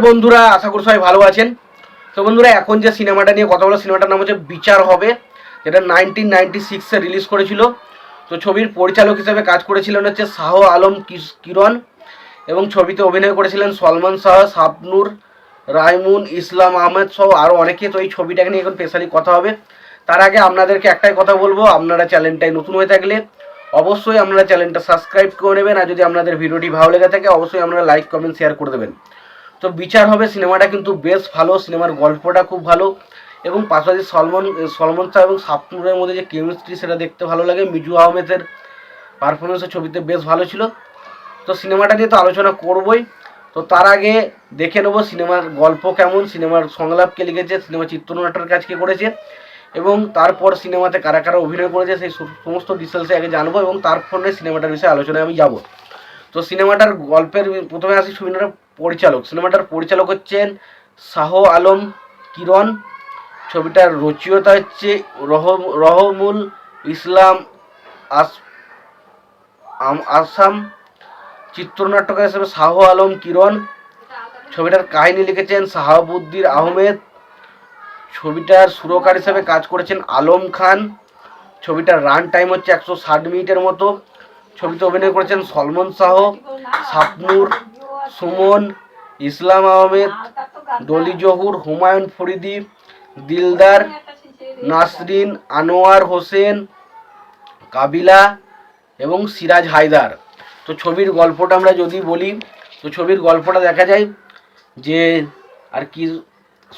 বন্ধুরা, আশা করি সবাই ভালো আছেন। তো বন্ধুরা, এখন যে সিনেমাটা নিয়ে কথা বলো, সিনেমাটার নাম হচ্ছে বিচার হবে, যেটা 1996-এ রিলিজ করেছিল। তো ছবির পরিচালক হিসেবে কাজ করেছিলেন হচ্ছে শাহ আলম কিরণ, এবং ছবিতে অভিনয় করেছিলেন সলমান শাহ, শাবনুর, রাইমুন, ইসলাম আহমেদ সহ আরও অনেকে। তো এই ছবিটাকে নিয়ে এখন স্পেশালি কথা হবে। তার আগে আপনাদেরকে একটাই কথা বলবো, আপনারা চ্যানেলটাই নতুন হয়ে থাকলে অবশ্যই আপনারা চ্যানেলটা সাবস্ক্রাইব করে নেবেন, আর যদি আপনাদের ভিডিওটি ভালো লেগে থাকে অবশ্যই আপনারা লাইক কমেন্ট শেয়ার করে দেবেন। তো বিচার হবে সিনেমাটা কিন্তু বেশ ভালো, সিনেমার গল্পটা খুব ভালো, এবং পাশাপাশি সলমন শাহ এবং শাবনূরের মধ্যে যে কেমিস্ট্রি সেটা দেখতে ভালো লাগে। মিজু আহমেদের পারফরমেন্সের ছবিতে বেশ ভালো ছিল। তো সিনেমাটা নিয়ে তো আলোচনা করবই। তো তার আগে দেখে নেবো সিনেমার গল্প কেমন, সিনেমার সংলাপ কে লিখেছে, সিনেমার চিত্রনাট্যের কাজ কে করেছে, এবং তারপর সিনেমাতে কারা কারা অভিনয় করেছে সেই সমস্ত ডিটেলসে আগে জানবো, এবং তারপরে সিনেমাটার বিষয়ে আলোচনায় আমি যাব। তো সিনেমাটার গল্পের প্রথমে আসি সিনেমাটার পরিচালক। সিনেমাটার পরিচালক হচ্ছেন শাহ আলম কিরণ। ছবিটার রচয়িতা হচ্ছে রহমুল ইসলাম আসাম। চিত্রনাট্যকার হিসেবে শাহ আলম কিরণ। ছবিটার কাহিনী লিখেছেন শাহাবুদ্দিন আহমেদ। ছবিটার সুরকার হিসেবে কাজ করেছেন আলম খান। ছবিটার রান টাইম হচ্ছে 160 মিনিটের মতো। ছবিতে অভিনয় করেছেন সলমন শাহ, শাবনূর, সুমন, ইসলাম আহমেদ, ডলি জহুর, হুমায়ুন ফরিদি, দিলদার, নাসরিন, আনোয়ার হোসেন, কাবিলা এবং সিরাজ হায়দার। তো ছবির গল্পটা আমরা যদি বলি, তো ছবির গল্পটা দেখা যায় যে আর কি,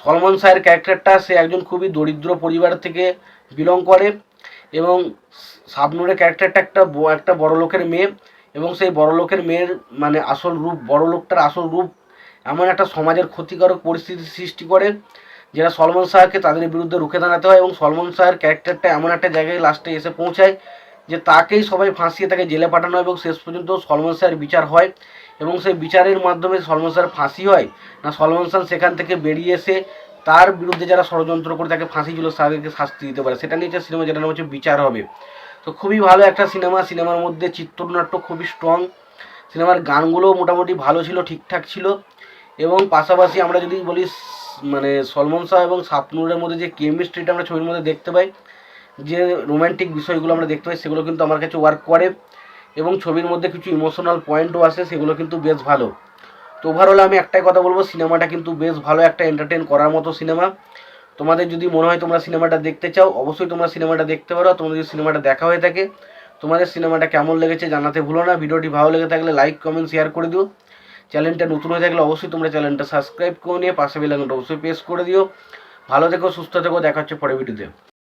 সলমন শাহের ক্যারেক্টারটা, সে একজন খুবই দরিদ্র পরিবার থেকে বিলং করে, এবং শাবনূরের ক্যারেক্টারটা একটা বড় লোকের মেয়ে, এবং সেই বড় লোকের মেয়ের মানে আসল রূপ, বড় লোকটার আসল রূপ এমন একটা সমাজের ক্ষতিকারক পরিস্থিতি সৃষ্টি করে, যেটা সলমন শাহকে তাদের বিরুদ্ধে রুখে দাঁড়াতে হয়। এবং সলমন শাহের ক্যারেক্টারটা এমন একটা জায়গায় লাস্টে এসে পৌঁছায় যে তাকেই সবাই ফাঁসিয়ে তাকে জেলে পাঠানো হয়, এবং শেষ পর্যন্ত সলমন শাহের বিচার হয়, এবং সেই বিচারের মাধ্যমে সলমন শাহের ফাঁসি হয় না সলমন শাহ সেখান থেকে বেরিয়ে এসে তার বিরুদ্ধে যারা ষড়যন্ত্র করে তাকে ফাঁসি ছিল তাদেরকে শাস্তি দিতে পারে, সেটা নিয়ে সিনেমা, যেটা নাম হচ্ছে বিচার হবে। তো খুবই ভালো একটা সিনেমা। সিনেমার মধ্যে চিত্রনাট্য খুবই স্ট্রং, সিনেমার গানগুলোও মোটামুটি ভালো ছিল, ঠিকঠাক ছিল, এবং পাশাপাশি আমরা যদি বলি মানে সলমন শাহ এবং শাবনূরের মধ্যে যে কেমিস্ট্রিটা আমরা ছবির মধ্যে দেখতে পাই, যে রোম্যান্টিক বিষয়গুলো আমরা দেখতে পাই, সেগুলো কিন্তু আমার কাছে ওয়ার্ক করে, এবং ছবির মধ্যে কিছু ইমোশনাল পয়েন্টও আসে, সেগুলো কিন্তু বেশ ভালো। তো ওভারঅল আমি একটাই কথা বলবো, সিনেমাটা কিন্তু বেশ ভালো, একটা এন্টারটেন করার মতো সিনেমা। তোমাদের যদি মনে হয় তোমরা সিনেমাটা দেখতে চাও, অবশ্যই তোমরা সিনেমাটা দেখতে পারো। তোমাদের যদি সিনেমাটা দেখা হয়ে থাকে, তোমাদের সিনেমাটা কেমন লেগেছে জানাতে ভুলো না। ভিডিওটি ভালো লেগে থাকলে লাইক কমেন্ট শেয়ার করে দিও। চ্যানেলটা নতুন হয়ে থাকলে অবশ্যই তোমরা চ্যানেলটা সাবস্ক্রাইব করে নিয়ে পাশে বেল আইকনটা অবশ্যই প্রেস করে দিও। ভালো থেকো, সুস্থ থেকো, দেখা হচ্ছে পরের ভিডিওতে।